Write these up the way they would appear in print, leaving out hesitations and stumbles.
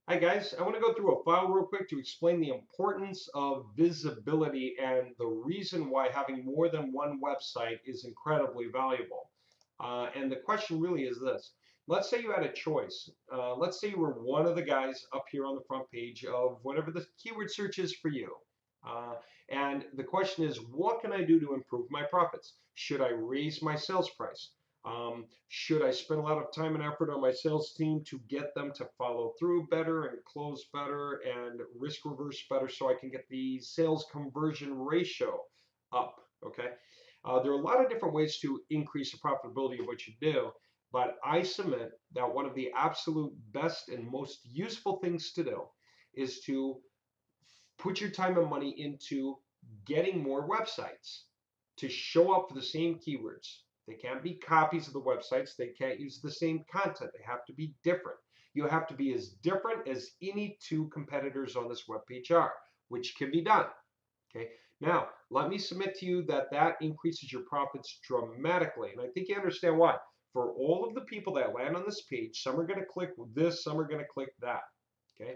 Hi guys, I want to go through a file real quick to explain the importance of visibility and the reason why having more than one website is incredibly valuable. And the question really is this. Let's say you had a choice. Let's say you were one of the guys up here on the front page of whatever the keyword search is for you. Uh, and the question is, what can I do to improve my profits? Should I raise my sales price? Should I spend a lot of time and effort on my sales team to get them to follow through better and close better and risk reverse better so I can get the sales conversion ratio up? Okay. There are a lot of different ways to increase the profitability of what you do, but I submit that one of the absolute best and most useful things to do is to put your time and money into getting more websites to show up for the same keywords. They can't be copies of the websites. They can't use the same content. They have to be different. You have to be as different as any two competitors on this webpage are, which can be done. Okay. Now, let me submit to you that that increases your profits dramatically. And I think you understand why. For all of the people that land on this page, some are going to click this, some are going to click that. Okay.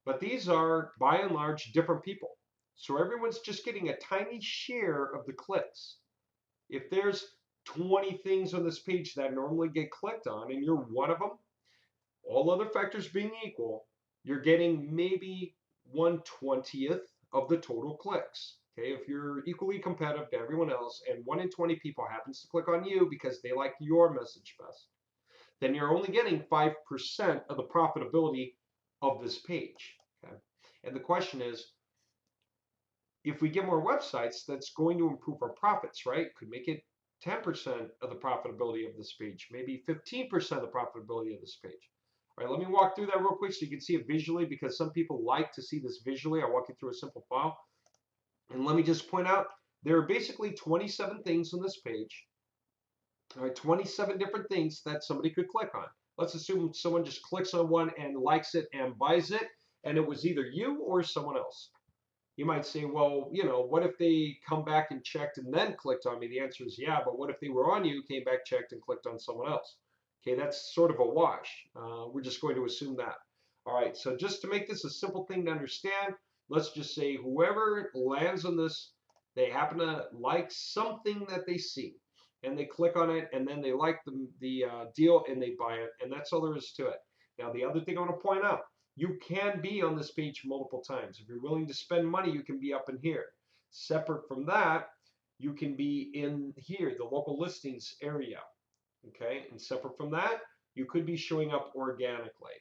But these are, by and large, different people. So everyone's just getting a tiny share of the clicks. If there's 20 things on this page that normally get clicked on and you're one of them, all other factors being equal, you're getting maybe 1/20th of the total clicks. Okay, if you're equally competitive to everyone else and 1 in 20 people happens to click on you because they like your message best, then you're only getting 5% of the profitability of this page. Okay? And the question is, if we get more websites, that's going to improve our profits, right? Could make it 10% of the profitability of this page, maybe 15% of the profitability of this page. All right, let me walk through that real quick so you can see it visually because some people like to see this visually. I'll walk you through a simple file. And let me just point out, there are basically 27 things on this page. All right, 27 different things that somebody could click on. Let's assume someone just clicks on one and likes it and buys it, and it was either you or someone else. You might say, well, what if they come back and checked and then clicked on me? The answer is yeah, but what if they were on you, came back, checked, and clicked on someone else? Okay, that's sort of a wash. We're just going to assume that. All right, so just to make this a simple thing to understand, let's just say whoever lands on this, they happen to like something that they see, and they click on it, and then they like the deal, and they buy it, and that's all there is to it. Now, the other thing I want to point out, you can be on this page multiple times. If you're willing to spend money, you can be up in here. Separate from that, you can be in here, the local listings area. Okay, and separate from that, you could be showing up organically.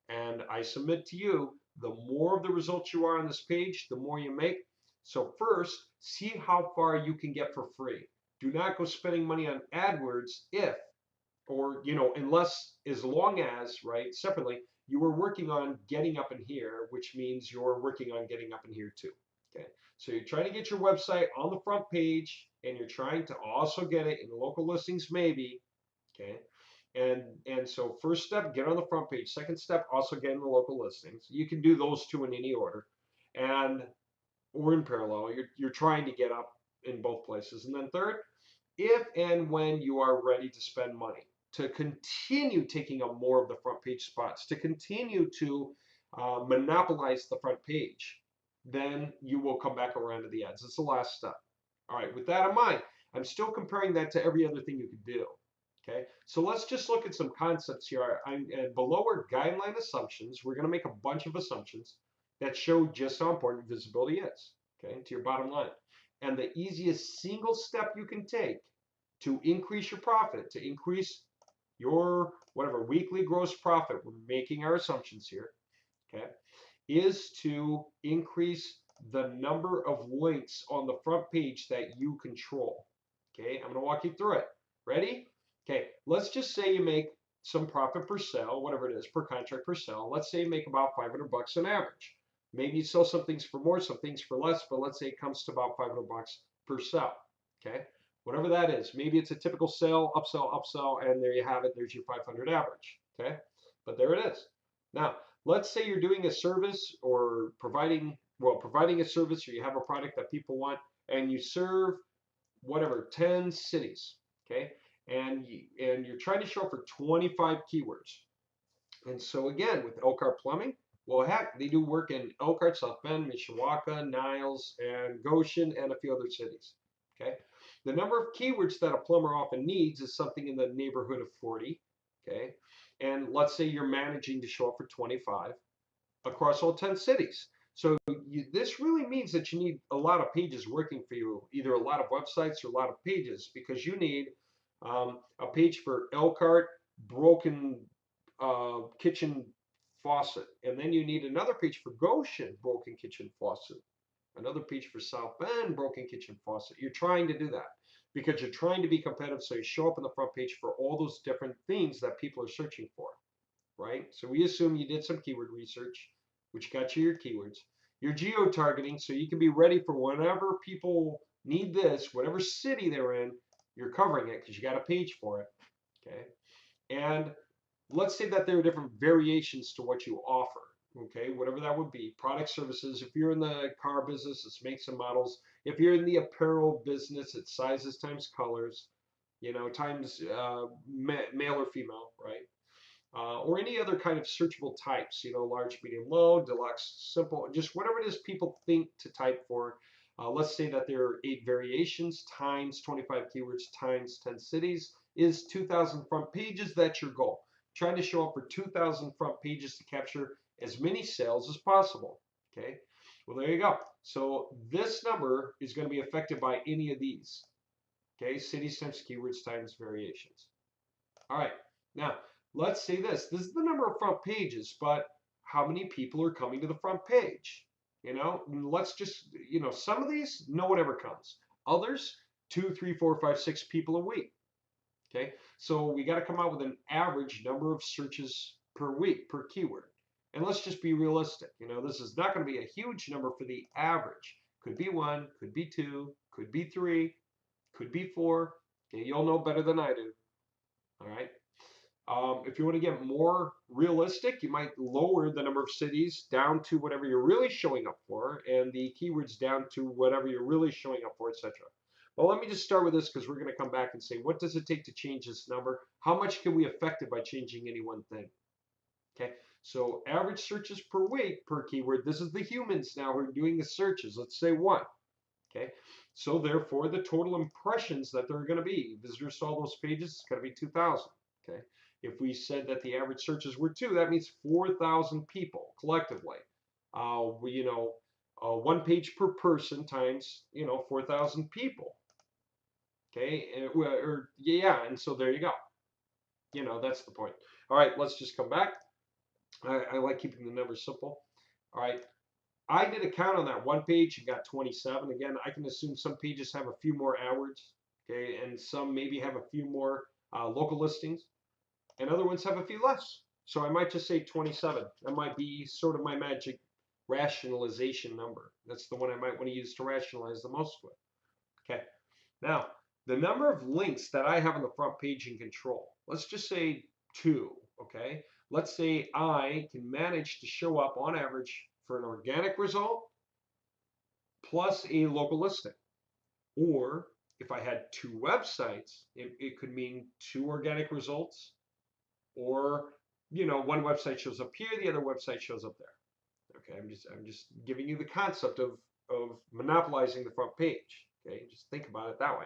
And I submit to you, the more of the results you are on this page, the more you make. So first, see how far you can get for free. Do not go spending money on AdWords if, or unless, as long as, right, separately, you were working on getting up in here, which means you're working on getting up in here too. Okay, so you're trying to get your website on the front page, and you're trying to also get it in local listings, maybe. Okay, and so first step, get on the front page. Second step, also get in the local listings. You can do those two in any order, and or in parallel. You're trying to get up in both places, and then third, if and when you are ready to spend money to continue taking up more of the front page spots, to continue to monopolize the front page, then you will come back around to the ads. It's the last step. All right, with that in mind, I'm still comparing that to every other thing you could do. Okay, so let's just look at some concepts here. Below our guideline assumptions, we're going to make a bunch of assumptions that show just how important visibility is, okay, to your bottom line. And the easiest single step you can take to increase your profit, to increase your whatever weekly gross profit, we're making our assumptions here, okay, is to increase the number of links on the front page that you control. Okay, I'm going to walk you through it. Ready? Okay, let's just say you make some profit per sale, whatever it is, per contract per sale. Let's say you make about 500 bucks on average. Maybe you sell some things for more, some things for less, but let's say it comes to about 500 bucks per sale. Okay, whatever that is. Maybe it's a typical sale, upsell, upsell, and there you have it. There's your 500 average. Okay, but there it is. Now, let's say you're doing a service or providing a service, or you have a product that people want, and you serve whatever 10 cities, okay, and you're trying to show up for 25 keywords. And so again, with Elkhart Plumbing, Well, heck, they do work in Elkhart, South Bend, Mishawaka, Niles, and Goshen, and a few other cities. Okay. The number of keywords that a plumber often needs is something in the neighborhood of 40. Okay. And let's say you're managing to show up for 25 across all 10 cities. So this really means that you need a lot of pages working for you, either a lot of websites or a lot of pages, because you need a page for Elkhart broken kitchen faucet, and then you need another page for Goshen broken kitchen faucet, another page for South Bend broken kitchen faucet. You're trying to do that because you're trying to be competitive, so you show up on the front page for all those different things that people are searching for, right? So we assume you did some keyword research, which got you your keywords. Your geo-targeting, so you can be ready for whenever people need this, whatever city they're in, you're covering it because you got a page for it, okay? And let's say that there are different variations to what you offer, okay? Whatever that would be, product, services. If you're in the car business, it's makes and models. If you're in the apparel business, it's sizes times colors, you know, times male or female, right? Or any other kind of searchable types, you know, large, medium, low, deluxe, simple, just whatever it is people think to type for. Let's say that there are 8 variations times 25 keywords times 10 cities is 2,000 front pages. That's your goal. Trying to show up for 2,000 front pages to capture as many sales as possible. Okay. Well, there you go. So this number is going to be affected by any of these. Okay. Cities times keywords times variations. All right. Now, let's say this. This is the number of front pages, but how many people are coming to the front page? You know, let's just, you know, some of these, no one ever comes. Others, 2, 3, 4, 5, 6 people a week. Okay. So we got to come out with an average number of searches per week per keyword. And let's just be realistic. You know, this is not going to be a huge number for the average. Could be 1, could be 2, could be 3, could be 4. Okay, you'll know better than I do. All right. If you want to get more realistic, you might lower the number of cities down to whatever you're really showing up for, and the keywords down to whatever you're really showing up for, etc. Well, let me just start with this because we're going to come back and say, what does it take to change this number? How much can we affect it by changing any one thing? Okay, so average searches per week per keyword. This is the humans now who are doing the searches. Let's say 1. Okay, so therefore the total impressions that there are going to be, visitors to all those pages, is going to be 2,000. Okay, if we said that the average searches were 2, that means 4,000 people collectively. You know, 1 page per person times, you know, 4,000 people. Okay, yeah, and so there you go. You know, that's the point. All right, let's just come back. I like keeping the numbers simple. All right, I did a count on that 1 page. You got 27. Again, I can assume some pages have a few more hours, okay, and some maybe have a few more local listings, and other ones have a few less. So I might just say 27. That might be sort of my magic rationalization number. That's the one I might want to use to rationalize the most with. Okay. Now, the number of links that I have on the front page in control, let's just say 2, okay? Let's say I can manage to show up on average for an organic result plus a local listing. Or if I had 2 websites, it could mean 2 organic results, or you know, one website shows up here, the other website shows up there. Okay, I'm just giving you the concept of monopolizing the front page. Okay, just think about it that way.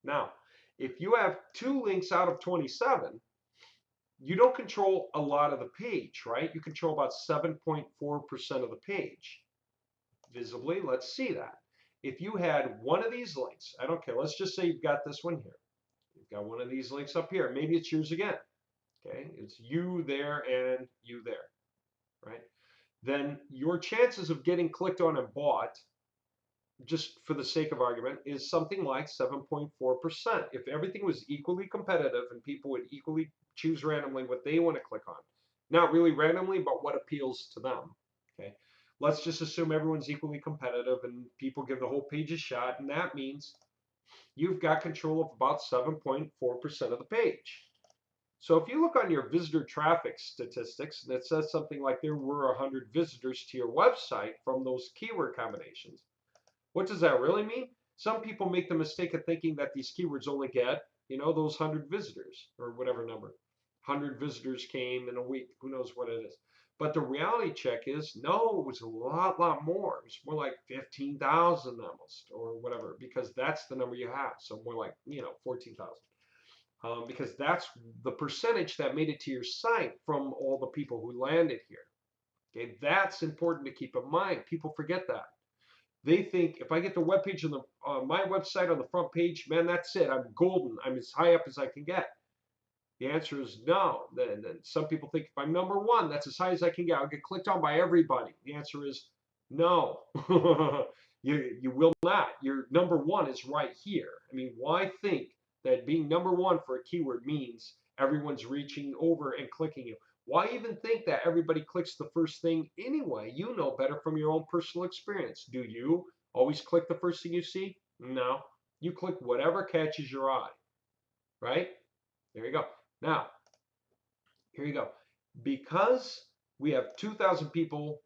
Now, if you have 2 links out of 27, you don't control a lot of the page, right? You control about 7.4% of the page. Visibly, let's see that. If you had one of these links, I don't care, let's just say you've got this one here. You've got one of these links up here. Maybe it's yours again. Okay, it's you there and you there, right? Then your chances of getting clicked on and bought, just for the sake of argument, is something like 7.4%. If everything was equally competitive and people would equally choose randomly what they want to click on, not really randomly, but what appeals to them, okay? Let's just assume everyone's equally competitive and people give the whole page a shot, and that means you've got control of about 7.4% of the page. So if you look on your visitor traffic statistics, and it says something like there were 100 visitors to your website from those keyword combinations, what does that really mean? Some people make the mistake of thinking that these keywords only get, you know, those 100 visitors or whatever number. 100 visitors came in a week. Who knows what it is? But the reality check is, no, it was a lot more. It was more like 15,000 almost, or whatever, because that's the number you have. So more like, 14,000. Because that's the percentage that made it to your site from all the people who landed here. Okay, that's important to keep in mind. People forget that. They think if I get the web page on my website on the front page, man, that's it. I'm golden. I'm as high up as I can get. The answer is no. Then some people think if I'm number one, that's as high as I can get. I'll get clicked on by everybody. The answer is no. You will not. Your number one is right here. I mean, why think that being number one for a keyword means everyone's reaching over and clicking you? Why even think that everybody clicks the first thing anyway? You know better from your own personal experience. Do you always click the first thing you see? No. You click whatever catches your eye, right? There you go. Now, here you go. Because we have 2,000 people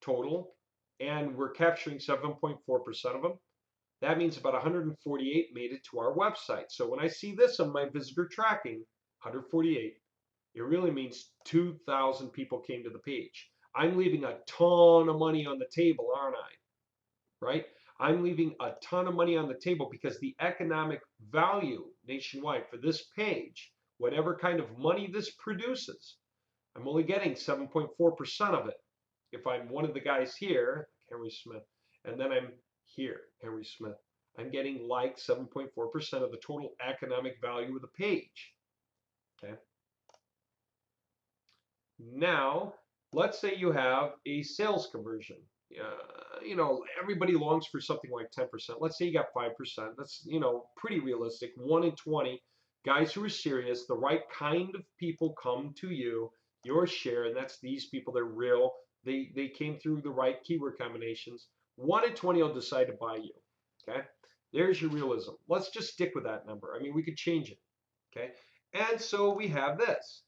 total and we're capturing 7.4% of them, that means about 148 made it to our website. So when I see this on my visitor tracking, 148, it really means 2,000 people came to the page. I'm leaving a ton of money on the table, aren't I? Right? I'm leaving a ton of money on the table because the economic value nationwide for this page, whatever kind of money this produces, I'm only getting 7.4% of it. If I'm one of the guys here, Henry Smith, and then I'm here, Henry Smith, I'm getting like 7.4% of the total economic value of the page. Okay. Now, let's say you have a sales conversion. Everybody longs for something like 10%. Let's say you got 5%. That's, pretty realistic. 1 in 20 guys who are serious, the right kind of people come to you, your share, and that's these people. They're real. They came through the right keyword combinations. 1 in 20 will decide to buy you. Okay. There's your realism. Let's just stick with that number. I mean, we could change it. Okay. And so we have this.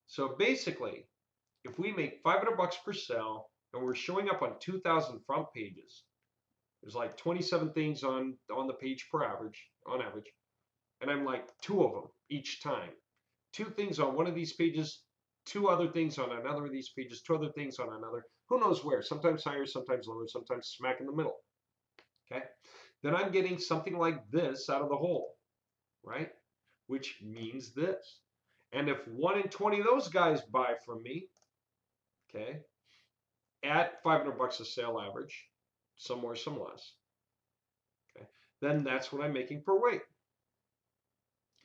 So basically, if we make 500 bucks per sale and we're showing up on 2,000 front pages, there's like 27 things on the page on average, and I'm like two of them each time. Two things on one of these pages, two other things on another of these pages, two other things on another. Who knows where? Sometimes higher, sometimes lower, sometimes smack in the middle. Okay, then I'm getting something like this out of the hole, right? Which means this. And if 1 in 20 of those guys buy from me, okay, at 500 bucks a sale average, some more, some less, okay, then that's what I'm making per weight.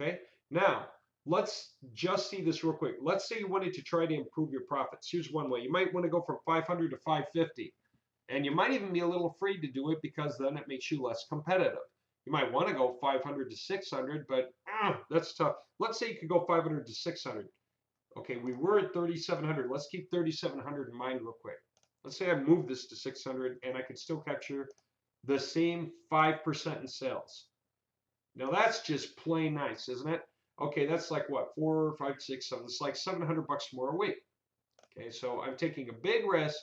Okay, now let's just see this real quick. Let's say you wanted to try to improve your profits. Here's one way. You might want to go from 500 to 550, and you might even be a little afraid to do it because then it makes you less competitive. You might want to go 500 to 600, but that's tough. Let's say you could go 500 to 600. Okay, we were at 3,700. Let's keep 3,700 in mind real quick. Let's say I move this to 600 and I could still capture the same 5% in sales. Now that's just plain nice, isn't it? Okay, that's like what, 4, 5, 6, 7. It's like 700 bucks more a week. Okay, so I'm taking a big risk.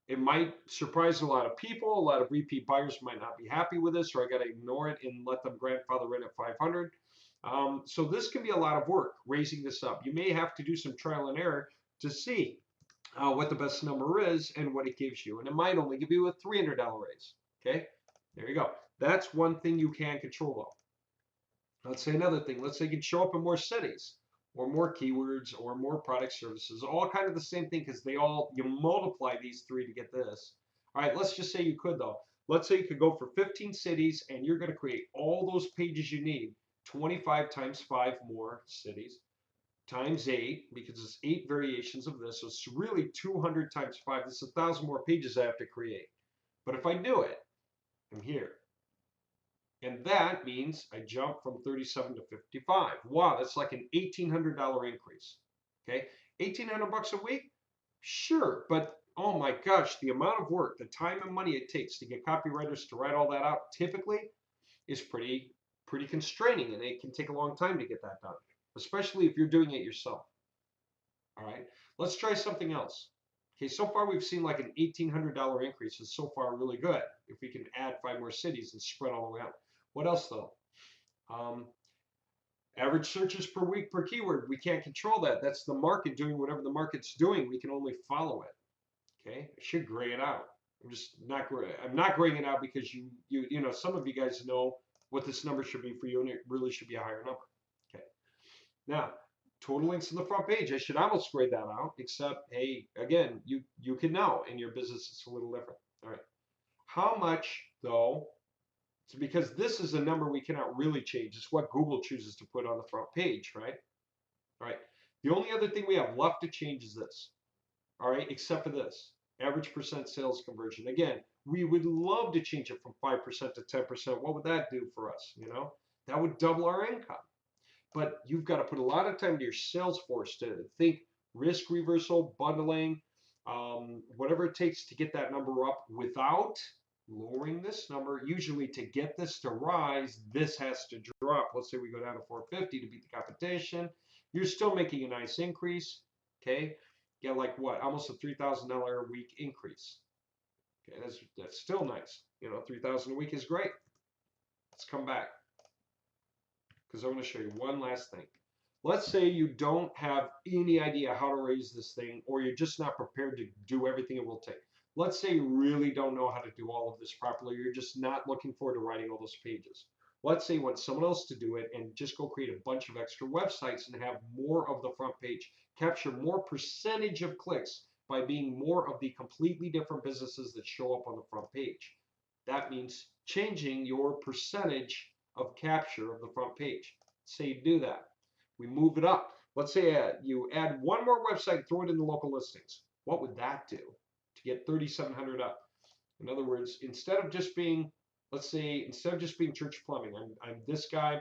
It might surprise a lot of people. A lot of repeat buyers might not be happy with this, or I got to ignore it and let them grandfather in at 500. So this can be a lot of work, raising this up. You may have to do some trial and error to see what the best number is and what it gives you. And it might only give you a $300 raise. Okay, there you go. That's one thing you can control though. Let's say another thing. Let's say you can show up in more cities or more keywords or more product services, all kind of the same thing because you multiply these three to get this. All right, let's just say you could though. Let's say you could go for 15 cities and you're going to create all those pages you need, 25 times 5 more cities, times 8, because it's 8 variations of this. So it's really 200 times 5. That's 1,000 more pages I have to create. But if I do it, I'm here. And that means I jump from 37 to 55. Wow, that's like an $1,800 increase. Okay, 1,800 bucks a week? Sure, but oh my gosh, the amount of work, the time and money it takes to get copywriters to write all that out typically is pretty constraining, and it can take a long time to get that done, especially if you're doing it yourself. All right, let's try something else. Okay, so far we've seen like an $1,800 increase. It's so far really good. If we can add 5 more cities and spread all the way out. What else though? Average searches per week per keyword. We can't control that. That's the market doing whatever the market's doing. We can only follow it. Okay, I should gray it out. I'm not graying it out because you know, some of you guys know what this number should be for you, and it really should be a higher number. Okay, now total links to the front page. I should almost gray that out, except hey, again, you can know in your business it's a little different. All right, how much though? It's because this is a number we cannot really change. It's what Google chooses to put on the front page, right? All right. The only other thing we have left to change is this. All right, except for this average percent sales conversion. Again, we would love to change it from 5% to 10%. What would that do for us? You know, that would double our income. But you've got to put a lot of time to your sales force to think risk reversal, bundling, whatever it takes to get that number up without lowering this number. Usually, to get this to rise, this has to drop. Let's say we go down to 450 to beat the competition. You're still making a nice increase. Okay, get like what, almost a $3,000 a week increase. Okay, that's still nice. You know, 3,000 a week is great. Let's come back because I want to show you one last thing. Let's say you don't have any idea how to raise this thing, or you're just not prepared to do everything it will take. Let's say you really don't know how to do all of this properly. You're just not looking forward to writing all those pages. Let's say you want someone else to do it and just go create a bunch of extra websites and have more of the front page, capture more percentage of clicks by being more of the completely different businesses that show up on the front page. That means changing your percentage of capture of the front page. Say you do that. We move it up. Let's say you add one more website, throw it in the local listings. What would that do to get 3,700 up? In other words, instead of just being, let's say, instead of just being church plumbing, I'm this guy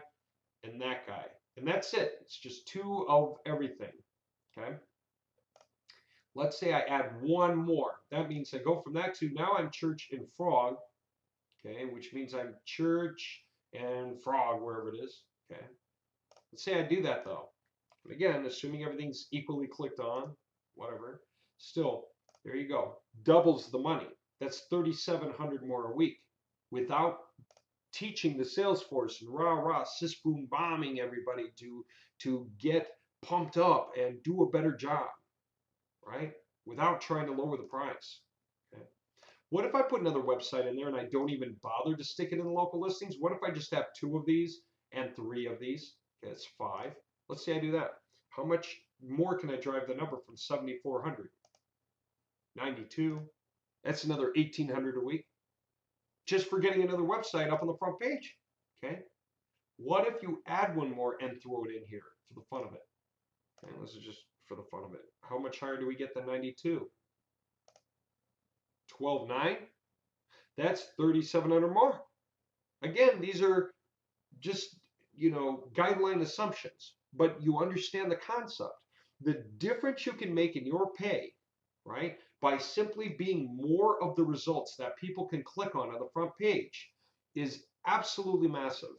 and that guy. And that's it. It's just two of everything. Okay. Let's say I add one more. That means I go from that to now I'm church and frog. Okay, which means I'm church and frog, wherever it is. Okay. Let's say I do that though. But again, assuming everything's equally clicked on, whatever, still, there you go. Doubles the money. That's 3,700 more a week without teaching the sales force and rah, sis boom bombing everybody to get pumped up and do a better job, right? Without trying to lower the price. Okay. What if I put another website in there and I don't even bother to stick it in the local listings? What if I just have 2 of these and 3 of these? Okay, that's 5. Let's say I do that. How much more can I drive the number from 7,400? 92. That's another 1,800 a week just for getting another website up on the front page. Okay. What if you add one more and throw it in here for the fun of it? Okay, this is just for the fun of it. How much higher do we get than 92? 12,900. That's 3,700 more. Again, these are just, you know, guideline assumptions, but you understand the concept. The difference you can make in your pay, right, by simply being more of the results that people can click on the front page is absolutely massive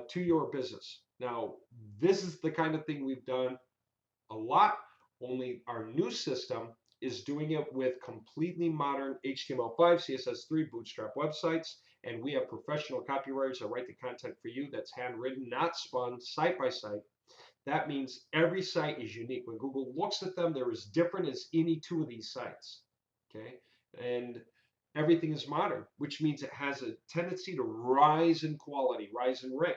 to your business. Now, this is the kind of thing we've done a lot, only our new system is doing it with completely modern HTML5, CSS3, Bootstrap websites, and we have professional copywriters that write the content for you that's handwritten, not spun, site by site. That means every site is unique. When Google looks at them, they're as different as any 2 of these sites. Okay, and everything is modern, which means it has a tendency to rise in quality, rise in rank,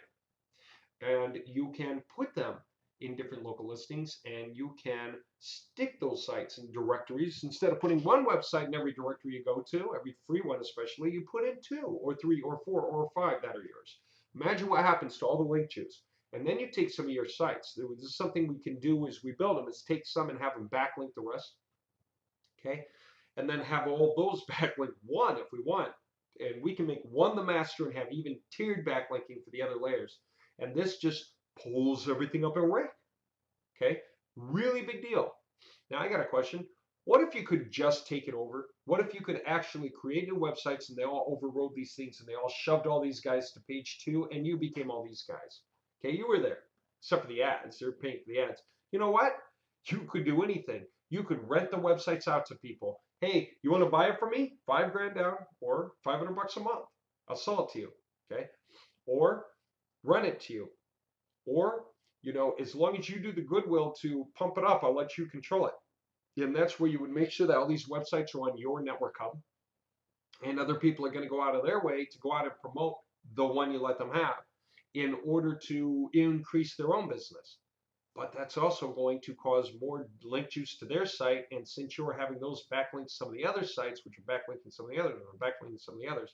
and you can put them in different local listings, and you can stick those sites in directories. Instead of putting one website in every directory you go to, every free one especially, you put in 2 or 3 or 4 or 5 that are yours. Imagine what happens to all the link juice. And then you take some of your sites. This is something we can do as we build them, is take some and have them backlink the rest. Okay, and then have all those backlink one if we want. And we can make one the master and have even tiered backlinking for the other layers. And this just pulls everything up in rank. Okay, really big deal. Now I got a question. What if you could just take it over? What if you could actually create new websites and they all overrode these things and they all shoved all these guys to page 2 and you became all these guys? Okay, you were there, except for the ads. They're paying for the ads. You know what? You could do anything. You could rent the websites out to people. Hey, you want to buy it from me? 5 grand down or 500 bucks a month. I'll sell it to you. Okay, or rent it to you. Or, you know, as long as you do the goodwill to pump it up, I'll let you control it. And that's where you would make sure that all these websites are on your network hub, and other people are going to go out of their way to go out and promote the one you let them have in order to increase their own business. But that's also going to cause more link juice to their site. And since you're having those backlinks to some of the other sites, which are backlinking some of the others, or backlinking some of the others,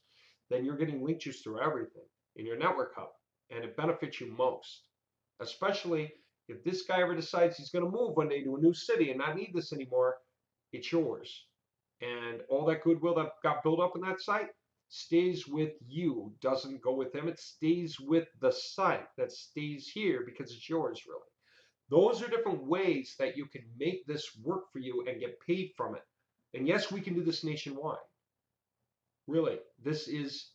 then you're getting link juice through everything in your network hub. And it benefits you most, especially if this guy ever decides he's going to move one day to a new city and not need this anymore, it's yours. And all that goodwill that got built up in that site stays with you, doesn't go with him. It stays with the site that stays here because it's yours, really. Those are different ways that you can make this work for you and get paid from it. And yes, we can do this nationwide. Really, this is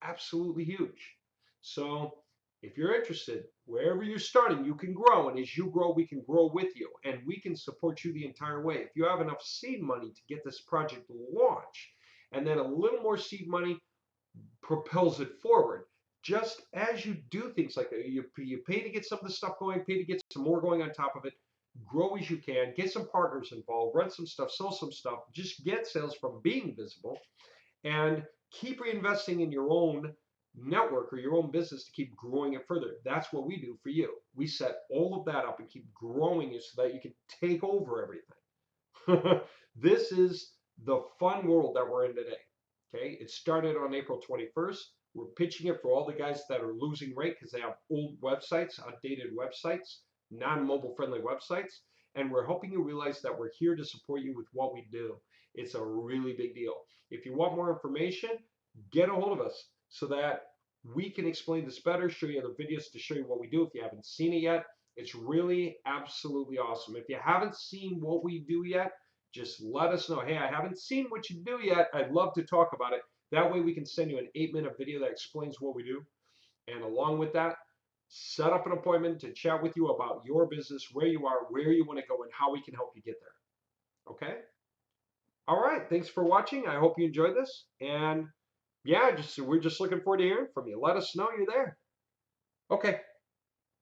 absolutely huge. So if you're interested, wherever you're starting, you can grow. And as you grow, we can grow with you. And we can support you the entire way. If you have enough seed money to get this project launched, and then a little more seed money propels it forward. Just as you do things like that, you pay to get some of the stuff going, pay to get some more going on top of it, grow as you can, get some partners involved, run some stuff, sell some stuff, just get sales from being visible, and keep reinvesting in your own network or your own business to keep growing it further. That's what we do for you. We set all of that up and keep growing it so that you can take over everything. This is the fun world that we're in today. Okay, it started on April 21st. We're pitching it for all the guys that are losing rate because they have old websites, outdated websites, non-mobile friendly websites. And we're helping you realize that we're here to support you with what we do. It's a really big deal. If you want more information, get a hold of us so that we can explain this better, show you other videos to show you what we do if you haven't seen it yet. It's really absolutely awesome. If you haven't seen what we do yet, just let us know. Hey, I haven't seen what you do yet. I'd love to talk about it. That way we can send you an 8-minute video that explains what we do. And along with that, set up an appointment to chat with you about your business, where you are, where you want to go, and how we can help you get there. Okay? All right. Thanks for watching. I hope you enjoyed this. And yeah, we're just looking forward to hearing from you. Let us know you're there. Okay.